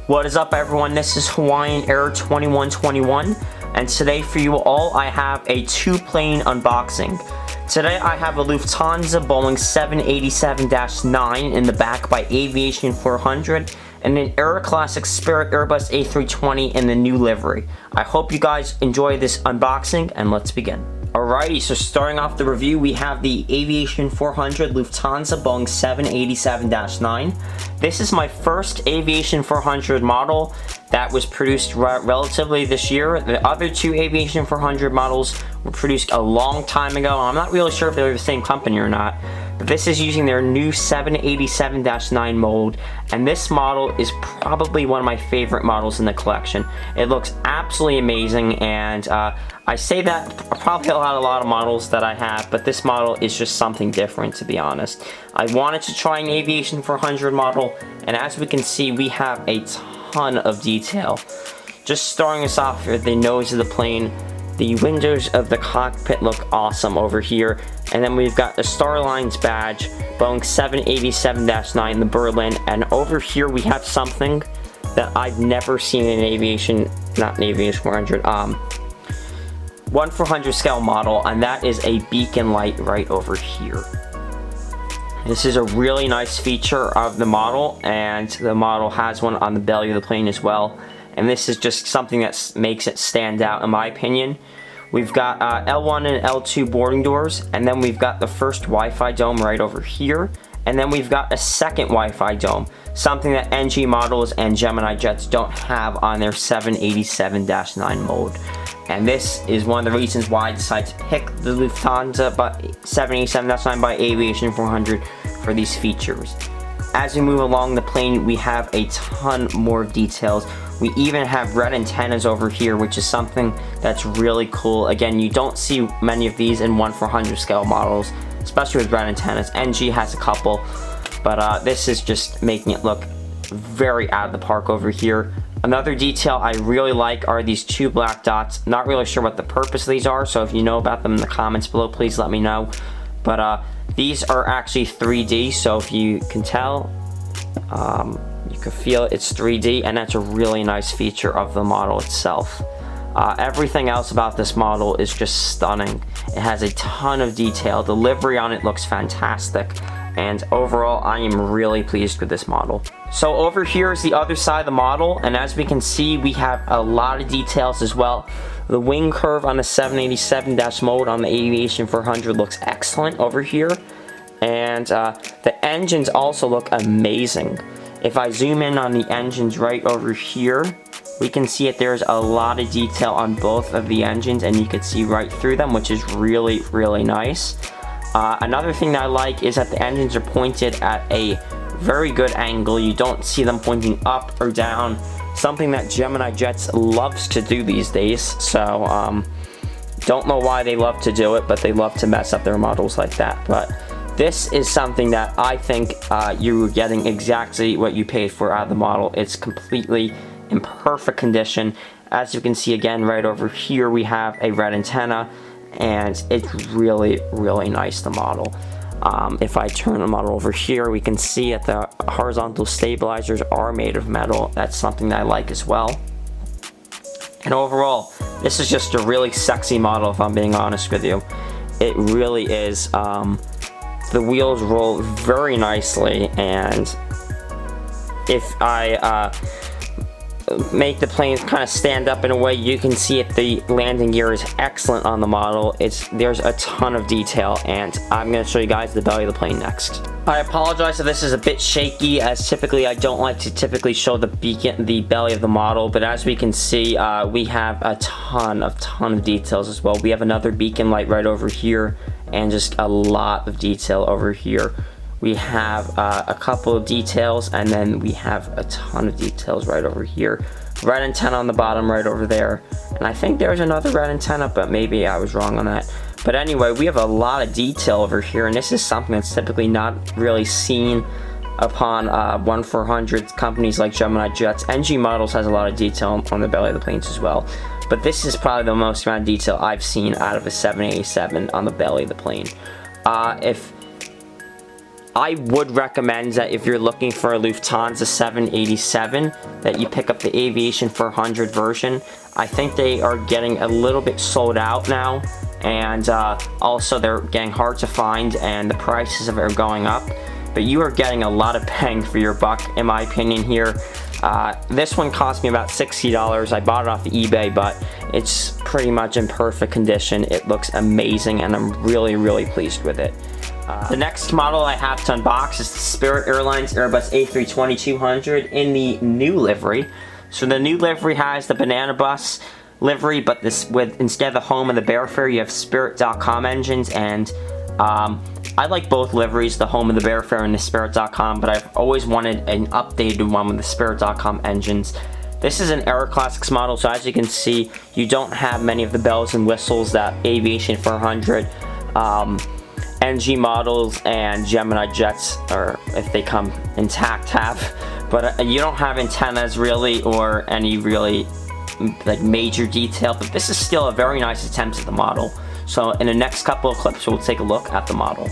What is up, everyone? This is Hawaiian Air 2121, and today for you all I have a two-plane unboxing. Today I have a Lufthansa Boeing 787-9 in the back by Aviation 400 and an Aeroclassics Spirit Airbus A320 in the new livery. I hope you guys enjoy this unboxing, and let's begin. Alrighty, so starting off the review, we have the Aviation 400 Lufthansa Boeing 787-9. This is my first Aviation 400 model that was produced relatively this year. The other two Aviation 400 models were produced a long time ago. I'm not really sure if they were the same company or not, but this is using their new 787-9 mold, and this model is probably one of my favorite models in the collection. It looks absolutely amazing, and I say that probably a lot of models that I have, but this model is just something different, to be honest. I wanted to try an Aviation 400 model, and as we can see, we have a ton of detail. Just starting us off with the nose of the plane, the windows of the cockpit look awesome over here, and then we've got the Starlines badge, Boeing 787-9, the Berlin, and over here we have something that I've never seen in an Aviation, not an Aviation 400, 1/400 scale model, and that is a beacon light right over here. This is a really nice feature of the model, and the model has one on the belly of the plane as well. And this is just something that makes it stand out, in my opinion. We've got L1 and L2 boarding doors, and then we've got the first Wi-Fi dome right over here, and then we've got a second Wi-Fi dome, something that NG models and Gemini jets don't have on their 787-9 mold. And this is one of the reasons why I decided to pick the Lufthansa 787-9 by Aviation 400 for these features. As we move along the plane, we have a ton more details. We even have red antennas over here, which is something that's really cool. Again, you don't see many of these in 1/400 scale models, especially with red antennas. NG has a couple, but this is just making it look very out of the park over here. Another detail I really like are these two black dots. Not really sure what the purpose of these are, so if you know about them in the comments below, please let me know. But these are actually 3D, so if you can tell, you can feel it's 3D, and that's a really nice feature of the model itself. Everything else about this model is just stunning. It has a ton of detail. The livery on it looks fantastic, and overall I am really pleased with this model. So over here is the other side of the model, and as we can see, we have a lot of details as well. The wing curve on the 787- mold on the Aviation 400 looks excellent over here, and the engines also look amazing. If I zoom in on the engines right over here, we can see that there's a lot of detail on both of the engines, and you can see right through them, which is really, really nice. Another thing that I like is that the engines are pointed at a very good angle. You don't see them pointing up or down, something that Gemini jets loves to do these days. So don't know why they love to do it, but they love to mess up their models like that. But this is something that I think you're getting exactly what you paid for out of the model. It's completely in perfect condition. As you can see again right over here, we have a red antenna, and it's really, really nice, the model. If I turn the model over here, we can see that the horizontal stabilizers are made of metal. That's something that I like as well. And overall, this is just a really sexy model, if I'm being honest with you. It really is. The wheels roll very nicely, and if I make the plane kind of stand up in a way, you can see it, the landing gear is excellent on the model. There's a ton of detail, and I'm going to show you guys the belly of the plane next. I apologize if this is a bit shaky, as typically I don't like to show the belly of the model, but as we can see, we have a ton of details as well. We have another beacon light right over here, and just a lot of detail over here. We have a couple of details, and then we have a ton of details right over here. Red antenna on the bottom right over there, and I think there's another red antenna, but maybe I was wrong on that. But anyway, we have a lot of detail over here, and this is something that's typically not really seen upon 1/400 companies like Gemini jets. NG models has a lot of detail on the belly of the planes as well, but this is probably the most amount of detail I've seen out of a 787 on the belly of the plane. I would recommend that if you're looking for a Lufthansa 787, that you pick up the Aviation 400 version. I think they are getting a little bit sold out now, and also they're getting hard to find, and the prices of it are going up. But you are getting a lot of bang for your buck, in my opinion here. This one cost me about $60. I bought it off eBay, but it's pretty much in perfect condition. It looks amazing, and I'm really, really pleased with it. The next model I have to unbox is the Spirit Airlines Airbus A320-200 in the new livery. So the new livery has the banana bus livery, but this with instead of the home and the bear fare, you have Spirit.com engines, and I like both liveries, the home and the bear fare and the Spirit.com, but I've always wanted an updated one with the Spirit.com engines. This is an Aeroclassics model, so as you can see, you don't have many of the bells and whistles that Aviation 400 NG models and Gemini jets, or if they come intact, have. But you don't have antennas really, or any really like major detail, but this is still a very nice attempt at the model. So in the next couple of clips, we'll take a look at the model.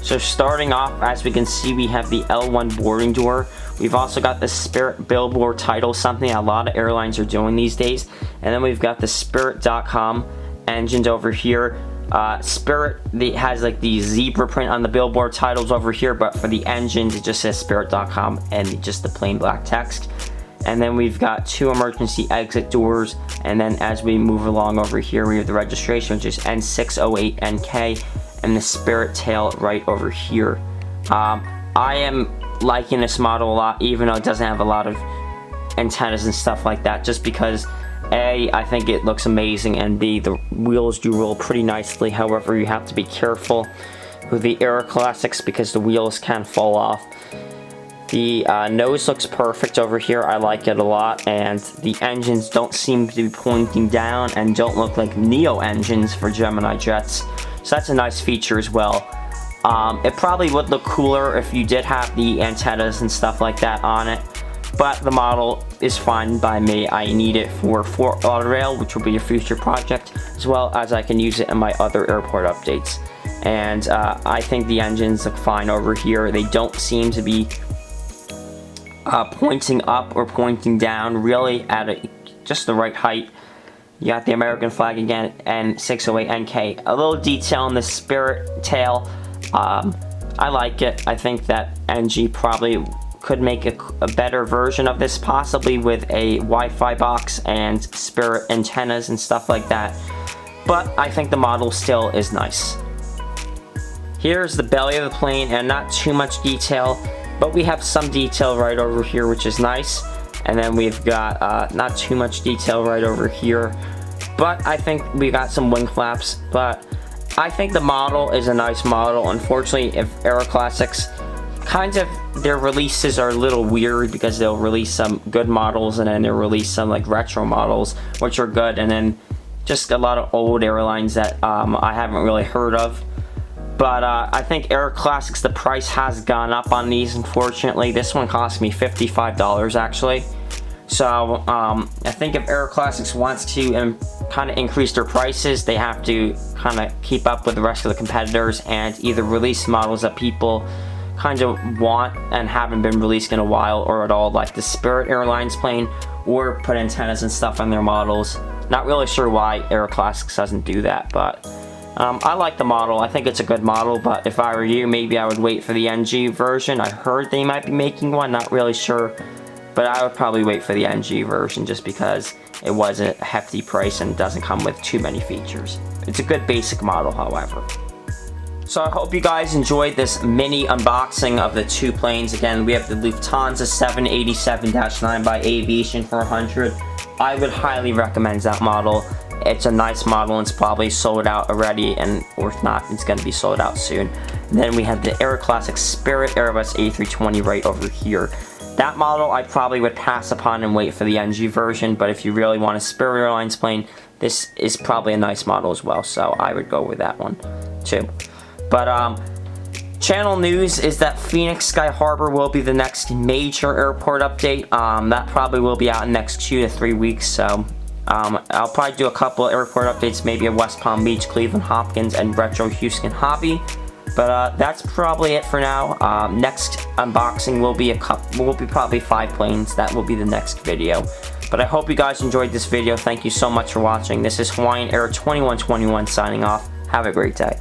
So starting off, as we can see, we have the L1 boarding door. We've also got the Spirit billboard title, something a lot of airlines are doing these days. And then we've got the Spirit.com engines over here. Spirit has like the zebra print on the billboard titles over here, but for the engines, it just says Spirit.com and just the plain black text. And then we've got two emergency exit doors, and then as we move along over here, we have the registration, which is N608NK, and the Spirit tail right over here. I am liking this model a lot, even though it doesn't have a lot of antennas and stuff like that, just because A, I think it looks amazing, and B, the wheels do roll pretty nicely. However, you have to be careful with the Aeroclassics because the wheels can fall off. The nose looks perfect over here. I like it a lot, and the engines don't seem to be pointing down and don't look like Neo engines for Gemini jets, so that's a nice feature as well. It probably would look cooler if you did have the antennas and stuff like that on it, but the model is fine by me. I need it for Fort Lauderdale, which will be a future project, as well as I can use it in my other airport updates. And I think the engines look fine over here. They don't seem to be pointing up or pointing down, really at just the right height. You got the American flag again, and 608NK. A little detail on the Spirit tail. I like it. I think that NG probably could make a better version of this, possibly with a Wi-Fi box and Spirit antennas and stuff like that. But I think the model still is nice. Here's the belly of the plane, and not too much detail, but we have some detail right over here, which is nice. And then we've got not too much detail right over here, but I think we got some wing flaps. But I think the model is a nice model. Unfortunately, if Aeroclassics, kind of, their releases are a little weird because they'll release some good models and then they'll release some like retro models, which are good, and then just a lot of old airlines that I haven't really heard of. But I think Aeroclassics, the price has gone up on these, unfortunately. This one cost me $55 actually. So I think if Aeroclassics wants to kind of increase their prices, they have to kind of keep up with the rest of the competitors and either release models that people kind of want and haven't been released in a while or at all, like the Spirit Airlines plane, or put antennas and stuff on their models. Not really sure why Aeroclassics doesn't do that, but I like the model. I think it's a good model, but if I were you, maybe I would wait for the NG version. I heard they might be making one, not really sure, but I would probably wait for the NG version just because it was a hefty price and doesn't come with too many features. It's a good basic model, however. So I hope you guys enjoyed this mini unboxing of the two planes. Again, we have the Lufthansa 787-9 by Aviation 400. I would highly recommend that model. It's a nice model, and it's probably sold out already, and or if not, it's going to be sold out soon. And then we have the Aeroclassics Spirit Airbus A320 right over here. That model I probably would pass upon and wait for the NG version, but if you really want a Spirit Airlines plane, this is probably a nice model as well, so I would go with that one too. But channel news is that Phoenix Sky Harbor will be the next major airport update. That probably will be out in the next 2 to 3 weeks, so I'll probably do a couple of airport updates, maybe at West Palm Beach, Cleveland Hopkins, and Retro Houston Hobby. But that's probably it for now. Next unboxing will be probably 5 planes. That will be the next video. But I hope you guys enjoyed this video. Thank you so much for watching. This is Hawaiian Air 2121 signing off. Have a great day.